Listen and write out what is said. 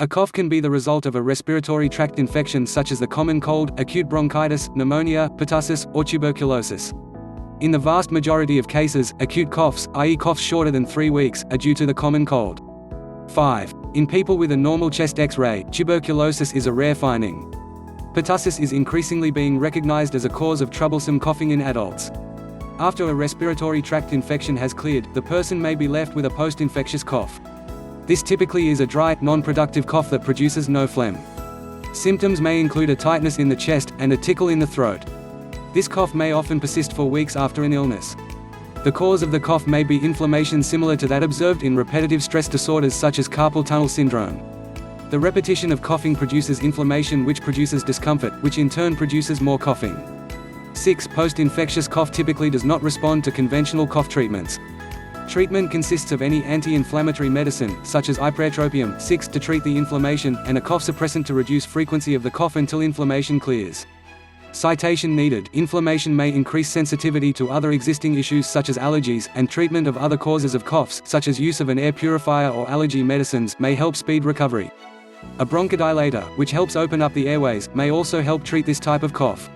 A cough can be the result of a respiratory tract infection such as the common cold, acute bronchitis, pneumonia, pertussis, or tuberculosis. In the vast majority of cases, acute coughs, i.e. coughs shorter than 3 weeks, are due to the common cold. 5. In people with a normal chest X-ray, tuberculosis is a rare finding. Pertussis is increasingly being recognized as a cause of troublesome coughing in adults. After a respiratory tract infection has cleared, the person may be left with a post-infectious cough. This typically is a dry, non-productive cough that produces no phlegm. Symptoms may include a tightness in the chest, and a tickle in the throat. This cough may often persist for weeks after an illness. The cause of the cough may be inflammation similar to that observed in repetitive stress disorders such as carpal tunnel syndrome. The repetition of coughing produces inflammation which produces discomfort, which in turn produces more coughing. 6. Post-infectious cough typically does not respond to conventional cough treatments. Treatment consists of any anti-inflammatory medicine, such as ipratropium 6 to treat the inflammation, and a cough suppressant to reduce frequency of the cough until inflammation clears. Citation needed. Inflammation may increase sensitivity to other existing issues such as allergies, and treatment of other causes of coughs, such as use of an air purifier or allergy medicines, may help speed recovery. A bronchodilator, which helps open up the airways, may also help treat this type of cough.